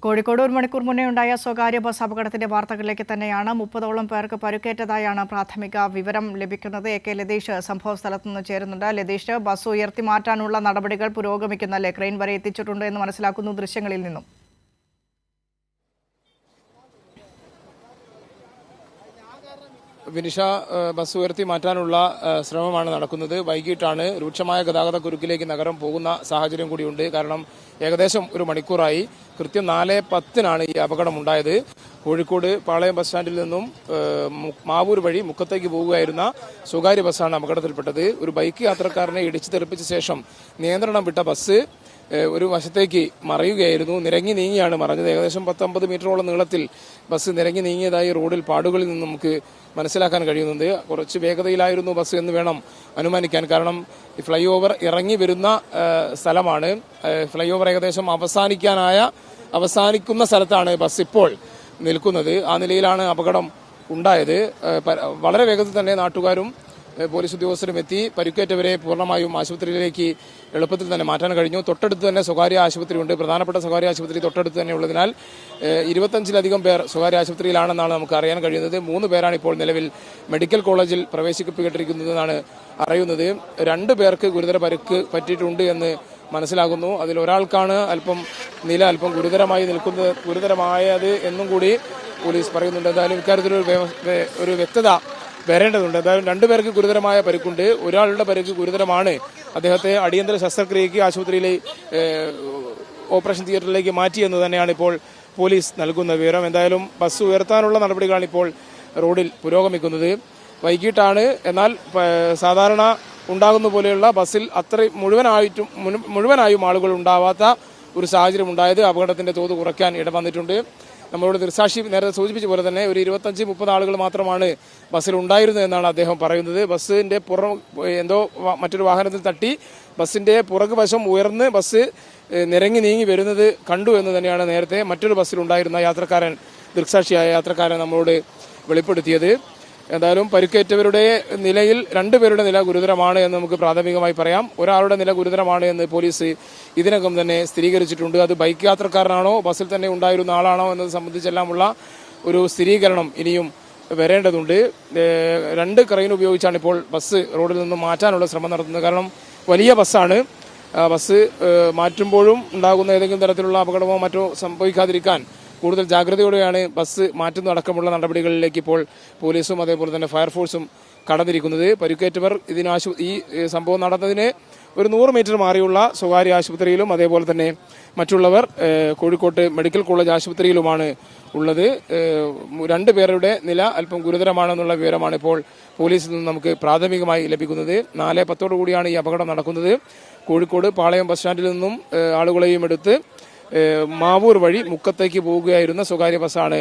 കോഴിക്കോട് ഒരു മണിക്കൂർ മുന്നേ ഉണ്ടായ സ്വകാര്യ ബസ് അപകടത്തിന്റെ വാർത്തകളിലേക്ക് തന്നെയാണ്. 30ഓളം പേർക്ക് പരുക്കേറ്റതായാണ് പ്രാഥമിക വിവരം ലഭിക്കുന്നത്. AK ലതീഷ് സംഭവ സ്ഥലത്ത് നിന്ന് ചേരുന്നുണ്ട്. ലതീഷ്, ബസ് ഉയർത്തി മാറ്റാനുള്ള നടപടികൾ പുരോഗമിക്കുന്നല്ലേ? ക്രെയിൻ വരെ എത്തിച്ചിട്ടുണ്ട് എന്ന് മനസ്സിലാക്കുന്നു ദൃശ്യങ്ങളിൽ നിന്നും. വിനിഷ, ബസ് ഉയർത്തി മാറ്റാനുള്ള ശ്രമമാണ് നടക്കുന്നത്. വൈകിട്ടാണ് രൂക്ഷമായ ഗതാഗത കുരുക്കിലേക്ക് നഗരം പോകുന്ന സാഹചര്യം കൂടിയുണ്ട്. കാരണം ഏകദേശം ഒരു മണിക്കൂറായി. കൃത്യം 4:10 ഈ അപകടം ഉണ്ടായത്. കോഴിക്കോട് പാളയം ബസ് സ്റ്റാൻഡിൽ നിന്നും മാവൂർ വഴി മുക്കത്തേക്ക് പോവുകയായിരുന്ന സ്വകാര്യ ബസ്സാണ് അപകടത്തിൽപ്പെട്ടത്. ഒരു ബൈക്ക് യാത്രക്കാരനെ ഇടിച്ചു തെറിപ്പിച്ച ശേഷം നിയന്ത്രണം വിട്ട ബസ് ഒരു വശത്തേക്ക് മറയുകയായിരുന്നു. നിരങ്ങി നീങ്ങിയാണ് മറഞ്ഞത്. ഏകദേശം 10-50 മീറ്ററോളം നീളത്തിൽ ബസ് നിരങ്ങി നീങ്ങിയതായി റോഡിൽ പാടുകളിൽ നിന്ന് നമുക്ക് മനസ്സിലാക്കാൻ കഴിയുന്നുണ്ട്. കുറച്ച് വേഗതയിലായിരുന്നു ബസ് എന്ന് വേണം അനുമാനിക്കാൻ. കാരണം ഫ്ലൈ ഓവർ ഇറങ്ങി വരുന്ന സ്ഥലമാണ്. ഫ്ലൈ ഓവർ ഏകദേശം അവസാനിക്കുന്ന സ്ഥലത്താണ് ബസ് ഇപ്പോൾ നിൽക്കുന്നത്. ആ നിലയിലാണ് അപകടം ഉണ്ടായത്. വളരെ വേഗത്തിൽ തന്നെ നാട്ടുകാരും പോലീസ് ഉദ്യോഗസ്ഥരും എത്തി പരിക്കേറ്റവരെ പൂർണ്ണമായും ആശുപത്രിയിലേക്ക് എളുപ്പത്തിൽ തന്നെ മാറ്റാൻ കഴിഞ്ഞു. തൊട്ടടുത്ത് തന്നെ സ്വകാര്യ ആശുപത്രിയുണ്ട്. പ്രധാനപ്പെട്ട സ്വകാര്യ ആശുപത്രി തൊട്ടടുത്ത് തന്നെ ഉള്ളതിനാൽ 25ലധികം പേർ സ്വകാര്യ ആശുപത്രിയിലാണെന്നാണ് നമുക്ക് അറിയാൻ കഴിയുന്നത്. 3 പേരാണ് ഇപ്പോൾ നിലവിൽ മെഡിക്കൽ കോളേജിൽ പ്രവേശിപ്പിക്കപ്പെട്ടിരിക്കുന്നതെന്നാണ് അറിയുന്നത്. 2 പേർക്ക് ഗുരുതര പരിക്ക് പറ്റിയിട്ടുണ്ട് എന്ന് മനസ്സിലാകുന്നു. അതിൽ ഒരാൾക്കാണ് നില അല്പം ഗുരുതരമായത് എന്നും കൂടി പോലീസ് പറയുന്നുണ്ട്. എന്തായാലും ഇക്കാര്യത്തിൽ ഒരു വ്യക്തത വരേണ്ടതുണ്ട്. എന്തായാലും 2 പേർക്ക് ഗുരുതരമായ പരിക്കുണ്ട്. ഒരാളുടെ പരിക്ക് ഗുരുതരമാണ്. അദ്ദേഹത്തെ അടിയന്തര ശസ്ത്രക്രിയയ്ക്ക് ആശുപത്രിയിലെ ഓപ്പറേഷൻ തിയേറ്ററിലേക്ക് മാറ്റിയെന്ന് തന്നെയാണ് ഇപ്പോൾ പോലീസ് നൽകുന്ന വിവരം. എന്തായാലും ബസ് ഉയർത്താനുള്ള നടപടികളാണ് ഇപ്പോൾ റോഡിൽ പുരോഗമിക്കുന്നത്. വൈകിട്ടാണ്. എന്നാൽ സാധാരണ ഉണ്ടാകുന്ന പോലെയുള്ള ബസ്സിൽ മുഴുവനായും ആളുകൾ ഉണ്ടാവാത്ത ഒരു സാഹചര്യം ഉണ്ടായത് അപകടത്തിന്റെ തോത് കുറയ്ക്കാൻ ഇടവന്നിട്ടുണ്ട്. നമ്മളോട് ദൃക്സാക്ഷി നേരത്തെ സൂചിപ്പിച്ച പോലെ തന്നെ ഒരു 25-30 ആളുകൾ മാത്രമാണ് ബസ്സിൽ ഉണ്ടായിരുന്നത് എന്നാണ് അദ്ദേഹം പറയുന്നത്. ബസ്സിന്റെ എന്തോ മറ്റൊരു വാഹനത്തിൽ തട്ടി ബസ്സിന്റെ പുറകുവശം ഉയർന്ന് ബസ് നിരങ്ങി നീങ്ങി വരുന്നത് കണ്ടു എന്ന് തന്നെയാണ് നേരത്തെ മറ്റൊരു ബസ്സിലുണ്ടായിരുന്ന ദൃക്സാക്ഷിയായ യാത്രക്കാരൻ നമ്മളോട് വെളിപ്പെടുത്തിയത്. എന്തായാലും പരിക്കേറ്റവരുടെ നിലയിൽ 2 പേരുടെ നില ഗുരുതരമാണ് എന്ന് നമുക്ക് പ്രാഥമികമായി പറയാം. ഒരാളുടെ നില ഗുരുതരമാണ് എന്ന് പോലീസ് ഇതിനകം തന്നെ സ്ഥിരീകരിച്ചിട്ടുണ്ട്. അത് ബൈക്ക് യാത്രക്കാരനാണോ ബസ്സിൽ തന്നെ ഉണ്ടായിരുന്ന ആളാണോ എന്നത് സംബന്ധിച്ചെല്ലാമുള്ള ഒരു സ്ഥിരീകരണം ഇനിയും വരേണ്ടതുണ്ട്. 2 ക്രെയിൻ ഉപയോഗിച്ചാണ് ഇപ്പോൾ ബസ് റോഡിൽ നിന്ന് മാറ്റാനുള്ള ശ്രമം നടത്തുന്നത്. കാരണം വലിയ ബസ്സാണ്. ബസ് മാറ്റുമ്പോഴും ഉണ്ടാകുന്ന ഏതെങ്കിലും തരത്തിലുള്ള അപകടമോ മറ്റോ സംഭവിക്കാതിരിക്കാൻ കൂടുതൽ ജാഗ്രതയോടെയാണ് ബസ് മാറ്റുന്നതടക്കമുള്ള നടപടികളിലേക്ക് ഇപ്പോൾ പോലീസും അതേപോലെ തന്നെ ഫയർഫോഴ്സും കടന്നിരിക്കുന്നത്. പരിക്കേറ്റവർ ഈ സംഭവം നടന്നതിന് ഒരു 100 മീറ്റർ മാറിയുള്ള സ്വകാര്യ ആശുപത്രിയിലും അതേപോലെ തന്നെ മറ്റുള്ളവർ കോഴിക്കോട്ട് മെഡിക്കൽ കോളേജ് ആശുപത്രിയിലുമാണ് ഉള്ളത്. 2 പേരുടെ നില അല്പം ഗുരുതരമാണെന്നുള്ള വിവരമാണ് ഇപ്പോൾ പോലീസിൽ നിന്ന് നമുക്ക് പ്രാഥമികമായി ലഭിക്കുന്നത്. 4:10 കൂടിയാണ് ഈ അപകടം നടക്കുന്നത്. കോഴിക്കോട് പാളയം ബസ് സ്റ്റാൻഡിൽ നിന്നും ആളുകളെയും എടുത്ത് മാവൂർ വഴി മുക്കത്തേക്ക് പോവുകയായിരുന്ന സ്വകാര്യ ബസ്സാണ്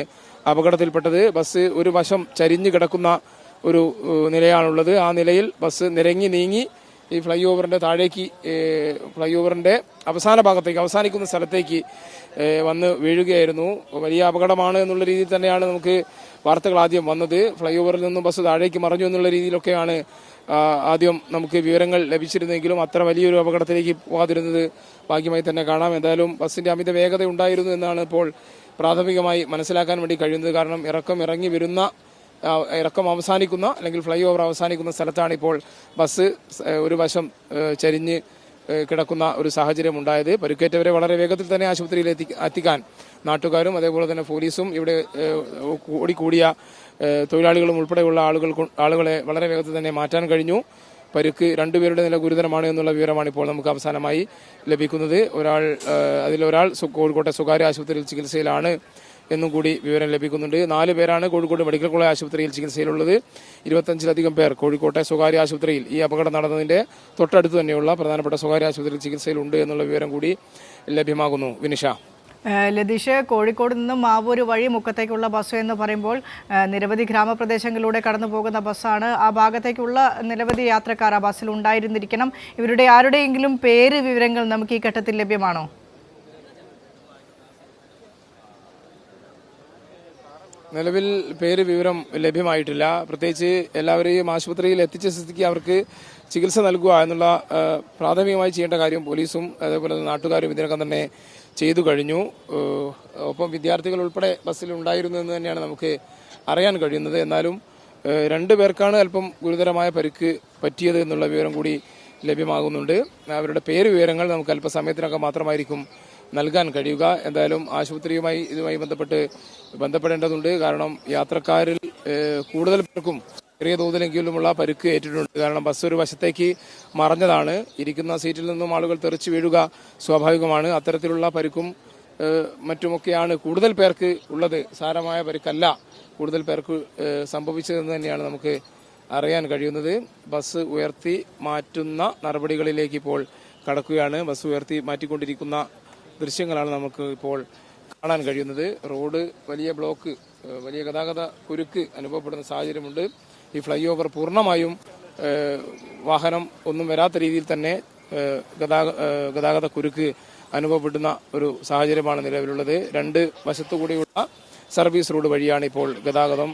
അപകടത്തിൽപ്പെട്ടത്. ബസ് ഒരു വശം ചരിഞ്ഞു കിടക്കുന്ന ഒരു നിലയാണുള്ളത്. ആ നിലയിൽ ബസ് നിരങ്ങി നീങ്ങി ഈ ഫ്ലൈ ഓവറിന്റെ അവസാനിക്കുന്ന സ്ഥലത്തേക്ക് വന്ന് വീഴുകയായിരുന്നു. വലിയ അപകടമാണ് എന്നുള്ള രീതിയിൽ തന്നെയാണ് നമുക്ക് വാർത്തകൾ ആദ്യം വന്നത്. ഫ്ലൈ ഓവറിൽ നിന്നും ബസ് താഴേക്ക് മറിഞ്ഞു എന്നുള്ള രീതിയിലൊക്കെയാണ് ആദ്യം നമുക്ക് വിവരങ്ങൾ ലഭിച്ചിരുന്നെങ്കിലും അത്ര വലിയൊരു അപകടത്തിലേക്ക് പോകാതിരുന്നത് ഭാഗ്യമായി തന്നെ കാണാം. എന്തായാലും ബസ്സിന്റെ അമിത വേഗത ഉണ്ടായിരുന്നു എന്നാണ് ഇപ്പോൾ പ്രാഥമികമായി മനസ്സിലാക്കാൻ വേണ്ടി കഴിയുന്നത്. കാരണം ഇറക്കം അവസാനിക്കുന്ന അല്ലെങ്കിൽ ഫ്ലൈ ഓവർ അവസാനിക്കുന്ന സ്ഥലത്താണ് ഇപ്പോൾ ബസ് ഒരു വശം ചരിഞ്ഞ് കിടക്കുന്ന ഒരു സാഹചര്യം ഉണ്ടായത്. പരിക്കേറ്റവരെ വളരെ വേഗത്തിൽ തന്നെ ആശുപത്രിയിൽ എത്തിക്കാൻ നാട്ടുകാരും അതേപോലെ തന്നെ പോലീസും ഇവിടെ കൂടിയ തൊഴിലാളികളും ഉൾപ്പെടെയുള്ള ആളുകളെ വളരെ വേഗത്തിൽ തന്നെ മാറ്റാൻ കഴിഞ്ഞു. പരിക്ക് 2 പേരുടെ നില ഗുരുതരമാണ് എന്നുള്ള വിവരമാണ് ഇപ്പോൾ നമുക്ക് അവസാനമായി ലഭിക്കുന്നത്. അതിലൊരാൾ കോഴിക്കോട്ടെ സ്വകാര്യ ആശുപത്രിയിൽ ചികിത്സയിലാണ് എന്നും കൂടി വിവരം ലഭിക്കുന്നുണ്ട്. 4 പേരാണ് കോഴിക്കോട് മെഡിക്കൽ കോളേജ് ആശുപത്രിയിൽ ചികിത്സയിലുള്ളത്. 25ലധികം പേർ കോഴിക്കോട്ടെ സ്വകാര്യ ആശുപത്രിയിൽ ഈ അപകടം നടന്നതിന്റെ തൊട്ടടുത്ത് തന്നെയുള്ള പ്രധാനപ്പെട്ട സ്വകാര്യ ആശുപത്രിയിൽ ചികിത്സയിലുണ്ട് എന്നുള്ള വിവരം കൂടി ലഭ്യമാകുന്നു. വിനിഷ. ലതീഷ്, കോഴിക്കോട് നിന്നും മാവൂർ വഴി മുക്കത്തേക്കുള്ള ബസ് എന്ന് പറയുമ്പോൾ നിരവധി ഗ്രാമപ്രദേശങ്ങളിലൂടെ കടന്നു പോകുന്ന ബസ്സാണ്. ആ ഭാഗത്തേക്കുള്ള നിരവധി യാത്രക്കാർ ആ ബസ്സിൽ ഉണ്ടായിരുന്നിരിക്കണം. ഇവരുടെ ആരുടെയെങ്കിലും വിവരങ്ങൾ നമുക്ക് ഈ ഘട്ടത്തിൽ ലഭ്യമാണോ? നിലവിൽ വിവരം ലഭ്യമായിട്ടില്ല. പ്രത്യേകിച്ച് എല്ലാവരെയും ആശുപത്രിയിൽ എത്തിച്ച സ്ഥിതിക്ക് അവർക്ക് ചികിത്സ നൽകുക എന്നുള്ള പ്രാഥമികമായി ചെയ്യേണ്ട കാര്യം പോലീസും അതേപോലെ നാട്ടുകാരും ഇതിനകം തന്നെ ചെയ്തു കഴിഞ്ഞു. ഒപ്പം വിദ്യാർത്ഥികൾ ഉൾപ്പെടെ ബസ്സിൽ ഉണ്ടായിരുന്നു എന്ന് തന്നെയാണ് നമുക്ക് അറിയാൻ കഴിയുന്നത്. എന്നാലും 2 പേർക്കാണ് അല്പം ഗുരുതരമായ പരിക്ക് പറ്റിയത് എന്നുള്ള വിവരം കൂടി ലഭ്യമാകുന്നുണ്ട്. അവരുടെ പേര് വിവരങ്ങൾ നമുക്ക് അല്പസമയത്തിനകം മാത്രമായിരിക്കും നൽകാൻ കഴിയുക. എന്തായാലും ആശുപത്രിയുമായി ഇതുമായി ബന്ധപ്പെടേണ്ടതുണ്ട്. കാരണം യാത്രക്കാരിൽ കൂടുതൽ പേർക്കും ചെറിയ തോതിലെങ്കിലുമുള്ള പരിക്ക് ഏറ്റിട്ടുണ്ട്. കാരണം ബസ് ഒരു വശത്തേക്ക് മറഞ്ഞതാണ്. ഇരിക്കുന്ന സീറ്റിൽ നിന്നും ആളുകൾ തെറിച്ചു വീഴുക സ്വാഭാവികമാണ്. അത്തരത്തിലുള്ള പരിക്കും മറ്റുമൊക്കെയാണ് കൂടുതൽ പേർക്ക് ഉള്ളത്. സാരമായ പരിക്കല്ല കൂടുതൽ പേർക്ക് സംഭവിച്ചതെന്ന് തന്നെയാണ് നമുക്ക് അറിയാൻ കഴിയുന്നത്. ബസ് ഉയർത്തി മാറ്റുന്ന നടപടികളിലേക്ക് ഇപ്പോൾ കടക്കുകയാണ്. ബസ് ഉയർത്തി മാറ്റിക്കൊണ്ടിരിക്കുന്ന ദൃശ്യങ്ങളാണ് നമുക്ക് ഇപ്പോൾ കാണാൻ കഴിയുന്നത്. റോഡ് വലിയ ബ്ലോക്ക്, വലിയ ഗതാഗത കുരുക്ക് അനുഭവപ്പെടുന്ന സാഹചര്യമുണ്ട്. ഈ ഫ്ലൈ ഓവർ പൂർണ്ണമായും വാഹനം ഒന്നും വരാത്ത രീതിയിൽ തന്നെ ഗതാഗത കുരുക്ക് അനുഭവപ്പെടുന്ന ഒരു സാഹചര്യമാണ് നിലവിലുള്ളത്. 2 വശത്തുകൂടിയുള്ള സർവീസ് റോഡ് വഴിയാണ് ഇപ്പോൾ ഗതാഗതം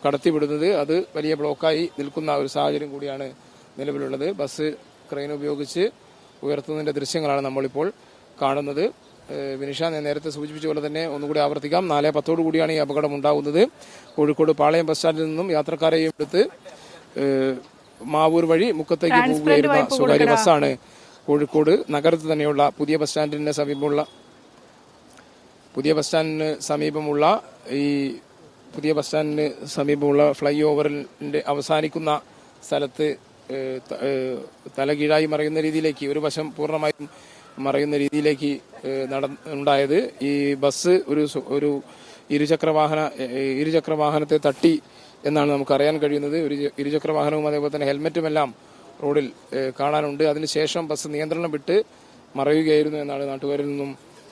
കടത്തിവിടുന്നത്. അത് വലിയ ബ്ലോക്കായി നിൽക്കുന്ന ഒരു സാഹചര്യം കൂടിയാണ് നിലവിലുള്ളത്. ബസ് ക്രെയിൻ ഉപയോഗിച്ച് ഉയർത്തുന്നതിന്റെ ദൃശ്യങ്ങളാണ് നമ്മളിപ്പോൾ കാണുന്നത്. വിനിഷ, ഞാൻ നേരത്തെ സൂചിപ്പിച്ച പോലെ തന്നെ ഒന്നുകൂടി ആവർത്തിക്കാം. 4:10 കൂടിയാണ് ഈ അപകടം ഉണ്ടാകുന്നത്. കോഴിക്കോട് പാളയം ബസ് സ്റ്റാൻഡിൽ നിന്നും യാത്രക്കാരെയും എടുത്ത് മാവൂർ വഴി മുക്കത്തേക്ക് പോകുകയായിരുന്ന സ്വകാര്യ ബസ്സാണ് കോഴിക്കോട് നഗരത്തിൽ തന്നെയുള്ള പുതിയ ബസ് സ്റ്റാൻഡിന് സമീപമുള്ള ഫ്ലൈ ഓവറിന്റെ അവസാനിക്കുന്ന സ്ഥലത്ത് തലകീഴായി മറിയുന്ന രീതിയിലേക്ക്, ഒരു വശം പൂർണ്ണമായും മറയുന്ന രീതിയിലേക്ക് ഉണ്ടായത്. ഈ ബസ് ഒരു ഇരുചക്ര വാഹനത്തെ തട്ടി എന്നാണ് നമുക്ക് അറിയാൻ കഴിയുന്നത്. ഒരു ഇരുചക്ര വാഹനവും അതേപോലെ തന്നെ ഹെൽമറ്റുമെല്ലാം റോഡിൽ കാണാനുണ്ട്. അതിനുശേഷം ബസ് നിയന്ത്രണം വിട്ട് മറയുകയായിരുന്നു എന്നാണ് നാട്ടുകാരിൽ നിന്നും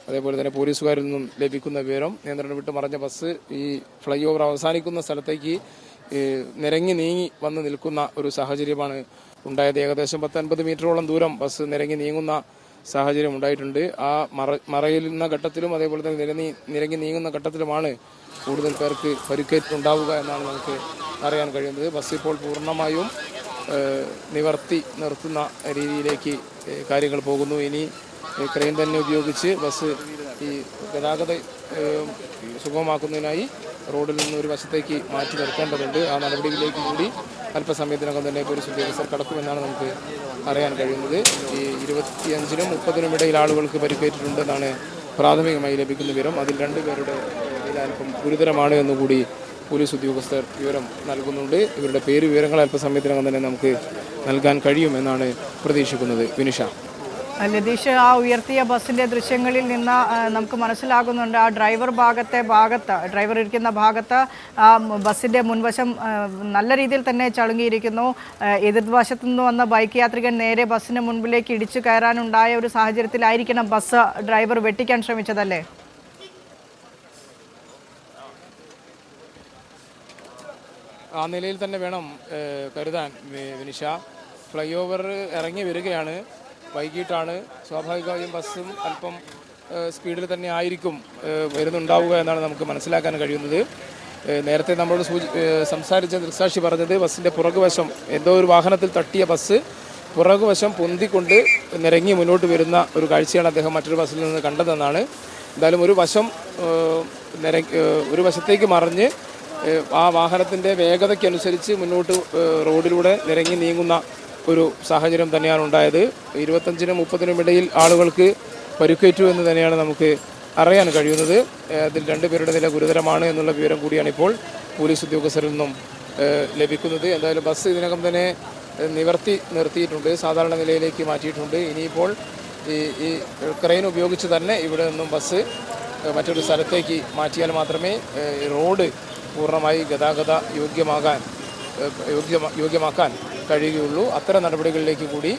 അതേപോലെ തന്നെ പോലീസുകാരിൽ നിന്നും ലഭിക്കുന്ന വിവരം. നിയന്ത്രണം വിട്ട് മറഞ്ഞ ബസ് ഈ ഫ്ലൈ ഓവർ അവസാനിക്കുന്ന സ്ഥലത്തേക്ക് നിരങ്ങി നീങ്ങി വന്ന് നിൽക്കുന്ന ഒരു സാഹചര്യമാണ് ഉണ്ടായത്. ഏകദേശം 10-50 മീറ്ററോളം ദൂരം ബസ് നിരങ്ങി നീങ്ങുന്ന സാഹചര്യം ഉണ്ടായിട്ടുണ്ട്. ആ മറയുന്ന ഘട്ടത്തിലും അതേപോലെ തന്നെ നിരങ്ങി നീങ്ങുന്ന ഘട്ടത്തിലുമാണ് കൂടുതൽ പേർക്ക് പരിക്കേറ്റുണ്ടാവുക എന്നാണ് നമുക്ക് അറിയാൻ കഴിയുന്നത്. ബസ് ഇപ്പോൾ പൂർണ്ണമായും നിവർത്തി നിർത്തുന്ന രീതിയിലേക്ക് കാര്യങ്ങൾ പോകുന്നു. ഇനി ക്രെയിൻ തന്നെ ഉപയോഗിച്ച് ബസ് ഈ ഗതാഗത സുഗമമാക്കുന്നതിനായി റോഡിൽ നിന്ന് ഒരു വശത്തേക്ക് മാറ്റി നിർത്തേണ്ടതുണ്ട്. ആ നടപടിയിലേക്ക് കൂടി അല്പസമയത്തിനകം തന്നെ പോലീസ് ഉദ്യോഗസ്ഥർ കടക്കുമെന്നാണ് നമുക്ക് അറിയാൻ കഴിയുന്നത്. ഈ 25-നും 30-നും ഇടയിൽ ആളുകൾക്ക് പരിക്കേറ്റിട്ടുണ്ടെന്നാണ് പ്രാഥമികമായി ലഭിക്കുന്ന വിവരം. അതിൽ 2 പേരുടെ നില അല്പം ഗുരുതരമാണ് എന്നുകൂടി പോലീസ് ഉദ്യോഗസ്ഥർ വിവരം നൽകുന്നുണ്ട്. ഇവരുടെ പേര് വിവരങ്ങൾ അല്പസമയത്തിനകം തന്നെ നമുക്ക് നൽകാൻ കഴിയുമെന്നാണ് പ്രതീക്ഷിക്കുന്നത്. വിനിഷ. ലതീഷ്, ആ ഉയർത്തിയ ബസ്സിന്റെ ദൃശ്യങ്ങളിൽ നിന്ന് നമുക്ക് മനസ്സിലാകുന്നുണ്ട് ആ ഡ്രൈവർ ഇരിക്കുന്ന ഭാഗത്ത് ആ ബസ്സിന്റെ മുൻവശം നല്ല രീതിയിൽ തന്നെ ചളുങ്ങിയിരിക്കുന്നു. എതിർവശത്തു നിന്ന് വന്ന ബൈക്ക് യാത്രികൻ നേരെ ബസ്സിന് മുൻപിലേക്ക് ഇടിച്ചു കയറാനുണ്ടായ ഒരു സാഹചര്യത്തിലായിരിക്കണം ബസ് ഡ്രൈവർ വെട്ടിക്കാൻ ശ്രമിച്ചതല്ലേ? ആ നിലയിൽ തന്നെ വേണം കരുതാൻ വിനിഷ. ഫ്ലൈ ഓവർ ഇറങ്ങി വരികയാണ്, വൈകിട്ടാണ്. സ്വാഭാവികമായും ബസ്സും അല്പം സ്പീഡിൽ തന്നെ ആയിരിക്കും വരുന്നുണ്ടാവുക എന്നാണ് നമുക്ക് മനസ്സിലാക്കാൻ കഴിയുന്നത്. നേരത്തെ നമ്മളോട് സംസാരിച്ച ദൃക്സാക്ഷി പറഞ്ഞത് ബസ്സിൻ്റെ പുറകുവശം എന്തോ ഒരു വാഹനത്തിൽ തട്ടിയ ബസ് പുറകുവശം പൊന്തിക്കൊണ്ട് നിരങ്ങി മുന്നോട്ട് വരുന്ന ഒരു കാഴ്ചയാണ് അദ്ദേഹം മറ്റൊരു ബസ്സിൽ നിന്ന് കണ്ടതെന്നാണ്. എന്തായാലും ഒരു വശത്തേക്ക് മറിഞ്ഞ് ആ വാഹനത്തിൻ്റെ വേഗതയ്ക്കനുസരിച്ച് മുന്നോട്ട് റോഡിലൂടെ നിരങ്ങി നീങ്ങുന്ന ഒരു സാഹചര്യം തന്നെയാണ് ഉണ്ടായത്. 25-നും 30-നും ഇടയിൽ ആളുകൾക്ക് പരിക്കേറ്റു എന്ന് തന്നെയാണ് നമുക്ക് അറിയാൻ കഴിയുന്നത്. അതിൽ 2 പേരുടെ നില ഗുരുതരമാണ് എന്നുള്ള വിവരം കൂടിയാണ് ഇപ്പോൾ പോലീസ് ഉദ്യോഗസ്ഥരിൽ നിന്നും ലഭിക്കുന്നത്. എന്തായാലും ബസ് ഇതിനകം തന്നെ നിർത്തിയിട്ടുണ്ട്, സാധാരണ നിലയിലേക്ക് മാറ്റിയിട്ടുണ്ട്. ഇനിയിപ്പോൾ ഈ ക്രെയിൻ ഉപയോഗിച്ച് തന്നെ ഇവിടെ നിന്നും ബസ് മറ്റൊരു സ്ഥലത്തേക്ക് മാറ്റിയാൽ മാത്രമേ റോഡ് പൂർണ്ണമായി ഗതാഗത യോഗ്യമാക്കാൻ കഴിയുകയുള്ളൂ. അത്തരം നടപടികളിലേക്ക് കൂടി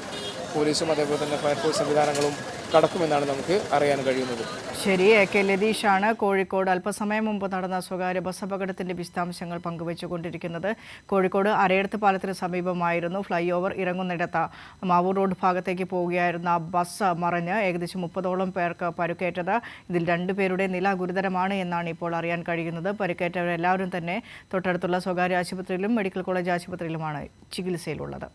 പോലീസും അതേപോലെ തന്നെ ഫയർഫോഴ്സ് സംവിധാനങ്ങളും കടക്കുമെന്നാണ് നമുക്ക് അറിയാൻ കഴിയുന്നത്. ശരി, AK ലതീഷാണ് കോഴിക്കോട് അല്പസമയം മുമ്പ് നടന്ന സ്വകാര്യ ബസ് അപകടത്തിന്റെ വിശദാംശങ്ങൾ പങ്കുവച്ചുകൊണ്ടിരിക്കുന്നത്. കോഴിക്കോട് അരയടത്ത് പാലത്തിന് സമീപമായിരുന്നു ഫ്ലൈ ഓവർ ഇറങ്ങുന്നിടത്ത് മാവൂർ റോഡ് ഭാഗത്തേക്ക് പോവുകയായിരുന്ന ബസ് മറിഞ്ഞ് ഏകദേശം 30ഓളം പേർക്ക് പരുക്കേറ്റത്. ഇതിൽ 2 പേരുടെ നില ഗുരുതരമാണ് എന്നാണ് ഇപ്പോൾ അറിയാൻ കഴിയുന്നത്. പരുക്കേറ്റവരെല്ലാവരും തന്നെ തൊട്ടടുത്തുള്ള സ്വകാര്യ ആശുപത്രിയിലും മെഡിക്കൽ കോളേജ് ആശുപത്രിയിലുമാണ് ചികിത്സയിലുള്ളത്.